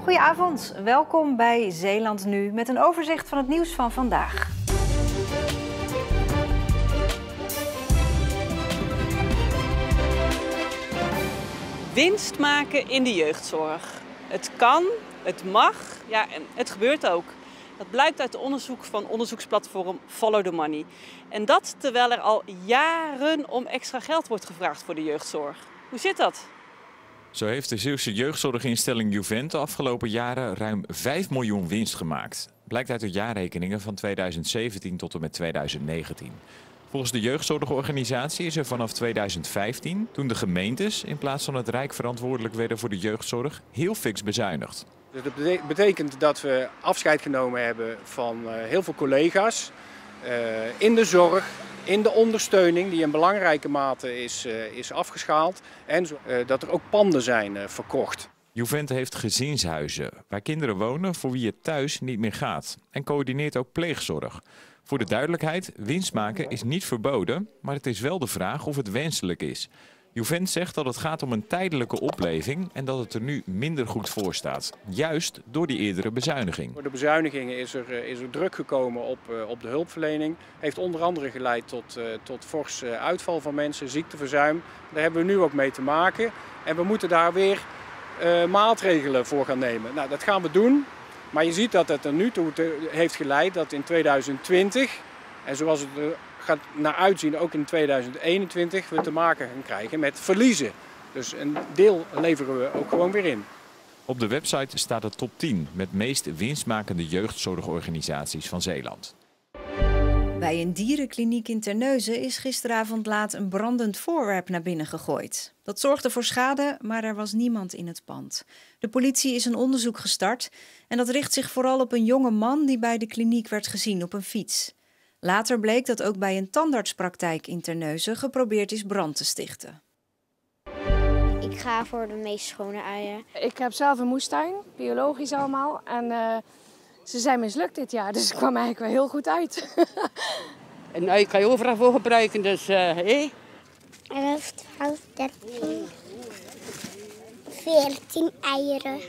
Goedenavond, welkom bij Zeeland Nu met een overzicht van het nieuws van vandaag. Winst maken in de jeugdzorg. Het kan, het mag, ja, en het gebeurt ook. Dat blijkt uit onderzoek van onderzoeksplatform Follow the Money. En dat terwijl er al jaren om extra geld wordt gevraagd voor de jeugdzorg. Hoe zit dat? Zo heeft de Zeeuwse jeugdzorginstelling Juvent de afgelopen jaren ruim 5 miljoen winst gemaakt. Blijkt uit de jaarrekeningen van 2017 tot en met 2019. Volgens de jeugdzorgorganisatie is er vanaf 2015, toen de gemeentes in plaats van het Rijk verantwoordelijk werden voor de jeugdzorg, heel fix bezuinigd. Dus dat betekent dat we afscheid genomen hebben van heel veel collega's in de zorg, in de ondersteuning die in belangrijke mate is afgeschaald en dat er ook panden zijn verkocht. Juvent heeft gezinshuizen waar kinderen wonen voor wie het thuis niet meer gaat en coördineert ook pleegzorg. Voor de duidelijkheid, winst maken is niet verboden, maar het is wel de vraag of het wenselijk is. Juvent zegt dat het gaat om een tijdelijke opleving en dat het er nu minder goed voor staat. Juist door die eerdere bezuiniging. Door de bezuinigingen is er druk gekomen op de hulpverlening. Heeft onder andere geleid tot fors uitval van mensen, ziekteverzuim. Daar hebben we nu ook mee te maken. En we moeten daar weer maatregelen voor gaan nemen. Nou, dat gaan we doen. Maar je ziet dat het er nu toe heeft geleid dat in 2020, en zoals het er gaat naar uitzien ook in 2021, we te maken gaan krijgen met verliezen. Dus een deel leveren we ook gewoon weer in. Op de website staat de top 10 met meest winstmakende jeugdzorgorganisaties van Zeeland. Bij een dierenkliniek in Terneuzen is gisteravond laat een brandend voorwerp naar binnen gegooid. Dat zorgde voor schade, maar er was niemand in het pand. De politie is een onderzoek gestart en dat richt zich vooral op een jonge man die bij de kliniek werd gezien op een fiets. Later bleek dat ook bij een tandartspraktijk in Terneuzen geprobeerd is brand te stichten. Ik ga voor de meest schone uien. Ik heb zelf een moestuin, biologisch allemaal. En ze zijn mislukt dit jaar, dus ik kwam eigenlijk wel heel goed uit. Een ui kan je overal voor gebruiken, dus 11, 12, 13, 14 eieren.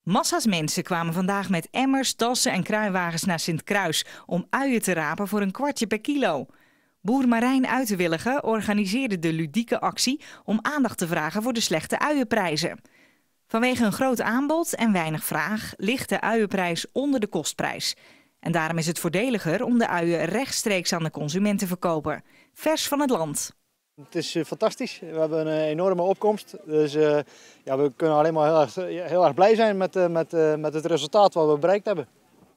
Massa's mensen kwamen vandaag met emmers, tassen en kruiwagens naar Sint-Kruis om uien te rapen voor een kwartje per kilo. Boer Marijn Uitenwillige organiseerde de ludieke actie om aandacht te vragen voor de slechte uienprijzen. Vanwege een groot aanbod en weinig vraag ligt de uienprijs onder de kostprijs. En daarom is het voordeliger om de uien rechtstreeks aan de consument te verkopen. Vers van het land. Het is fantastisch. We hebben een enorme opkomst. Dus we kunnen alleen maar heel erg blij zijn met het resultaat wat we bereikt hebben.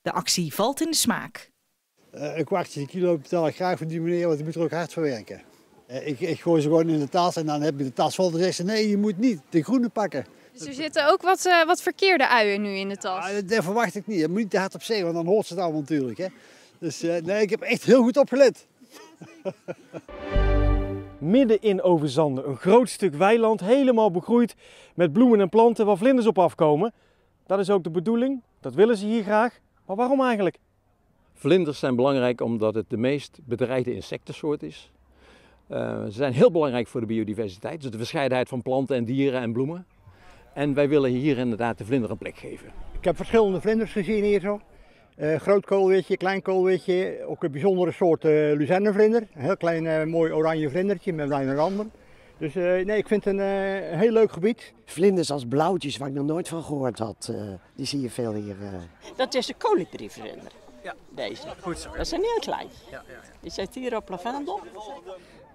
De actie valt in de smaak. Een kwartje een kilo betaal ik graag voor die meneer, want die moet er ook hard voor werken. Ik gooi ze gewoon in de tas en dan heb je de tas vol. Dan zegt ze, nee, je moet niet de groene pakken. Dus er zitten ook wat verkeerde uien nu in de tas? Ja, dat verwacht ik niet. Je moet niet te hard op zeggen, want dan hoort ze het allemaal natuurlijk. Hè. Dus nee, ik heb echt heel goed opgelet. Midden in Overzanden, een groot stuk weiland, helemaal begroeid met bloemen en planten waar vlinders op afkomen. Dat is ook de bedoeling, dat willen ze hier graag. Maar waarom eigenlijk? Vlinders zijn belangrijk omdat het de meest bedreigde insectensoort is. Ze zijn heel belangrijk voor de biodiversiteit, dus de verscheidenheid van planten en dieren en bloemen. En wij willen hier inderdaad de vlinder een plek geven. Ik heb verschillende vlinders gezien hier zo. Groot koolwitje, klein koolwitje, ook een bijzondere soort luzernevlinder. Een heel klein mooi oranje vlindertje met bruine randen. Dus nee, ik vind het een heel leuk gebied. Vlinders als blauwtjes, waar ik nog nooit van gehoord had, die zie je veel hier. Dat is de kolibrievlinder. Ja, deze. Goed zo. Dat is een heel klein. Ja. Die zit hier op lavendel.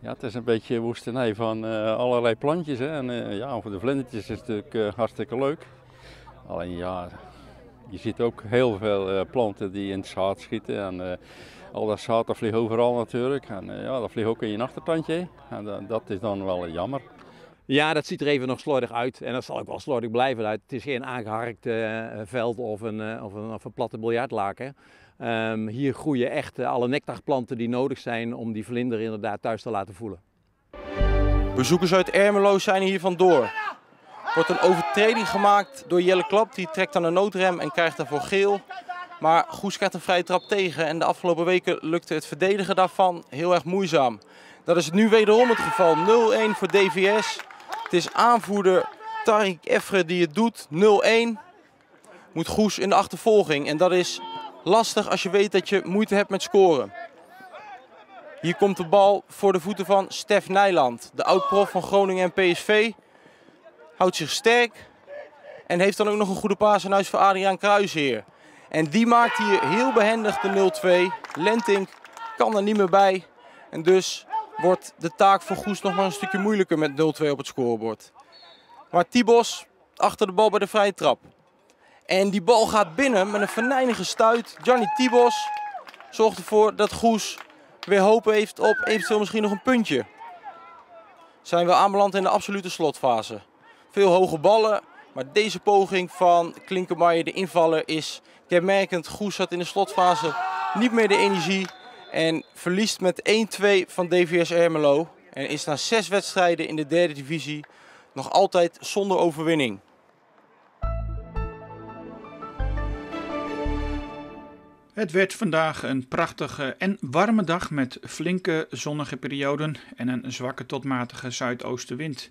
Ja, het is een beetje woestenij van allerlei plantjes. Hè. En voor de vlindertjes is het natuurlijk hartstikke leuk. Alleen ja, je ziet ook heel veel planten die in het zaad schieten. En al dat zaad dat vliegt overal natuurlijk. En dat vliegt ook in je achtertandje. En dat is dan wel jammer. Ja, dat ziet er even nog slordig uit. En dat zal ook wel slordig blijven. Het is geen aangeharkt veld of een platte biljartlaken. Hier groeien echt alle nectarplanten die nodig zijn om die vlinder inderdaad thuis te laten voelen. Bezoekers uit Ermelo zijn hier vandoor. Er wordt een overtreding gemaakt door Jelle Klap. Die trekt aan de noodrem en krijgt daarvoor geel. Maar Goes krijgt een vrije trap tegen. En de afgelopen weken lukte het verdedigen daarvan heel erg moeizaam. Dat is nu wederom het geval. 0-1 voor DVS. Het is aanvoerder Tariq Efre die het doet. 0-1. moet Goes in de achtervolging. En dat is lastig als je weet dat je moeite hebt met scoren. Hier komt de bal voor de voeten van Stef Nijland. De oud-prof van Groningen en PSV. Houdt zich sterk. En heeft dan ook nog een goede paas in huis voor Adriaan Kruisheer. En die maakt hier heel behendig de 0-2. Lentink kan er niet meer bij. En dus wordt de taak voor Goes nog maar een stukje moeilijker met 0-2 op het scorebord. Maar Tibos achter de bal bij de vrije trap. En die bal gaat binnen met een venijnige stuit. Gianni Tibos zorgt ervoor dat Goes weer hoop heeft op eventueel misschien nog een puntje. Zijn we aanbeland in de absolute slotfase. Veel hoge ballen, maar deze poging van Klinkenmaier, de invaller, is kenmerkend. Goes had in de slotfase niet meer de energie en verliest met 1-2 van DVS Ermelo. En is na 6 wedstrijden in de 3e divisie nog altijd zonder overwinning. Het werd vandaag een prachtige en warme dag met flinke zonnige perioden en een zwakke tot matige zuidoostenwind.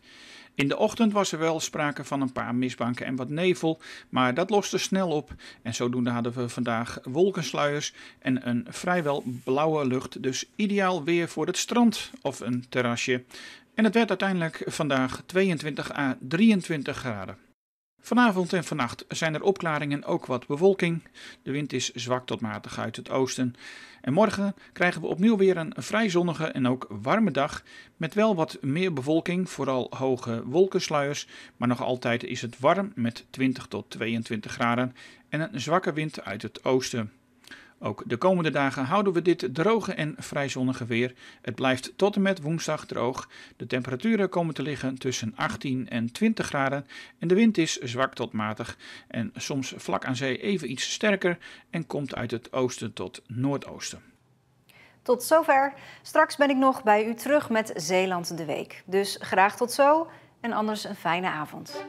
In de ochtend was er wel sprake van een paar mistbanken en wat nevel, maar dat loste snel op. En zodoende hadden we vandaag wolkensluiers en een vrijwel blauwe lucht, dus ideaal weer voor het strand of een terrasje. En het werd uiteindelijk vandaag 22 à 23 graden. Vanavond en vannacht zijn er opklaringen en ook wat bewolking. De wind is zwak tot matig uit het oosten. En morgen krijgen we opnieuw weer een vrij zonnige en ook warme dag. Met wel wat meer bewolking, vooral hoge wolkensluiers. Maar nog altijd is het warm met 20 tot 22 graden en een zwakke wind uit het oosten. Ook de komende dagen houden we dit droge en vrij zonnige weer. Het blijft tot en met woensdag droog. De temperaturen komen te liggen tussen 18 en 20 graden. En de wind is zwak tot matig en soms vlak aan zee even iets sterker en komt uit het oosten tot noordoosten. Tot zover. Straks ben ik nog bij u terug met Zeeland de Week. Dus graag tot zo en anders een fijne avond.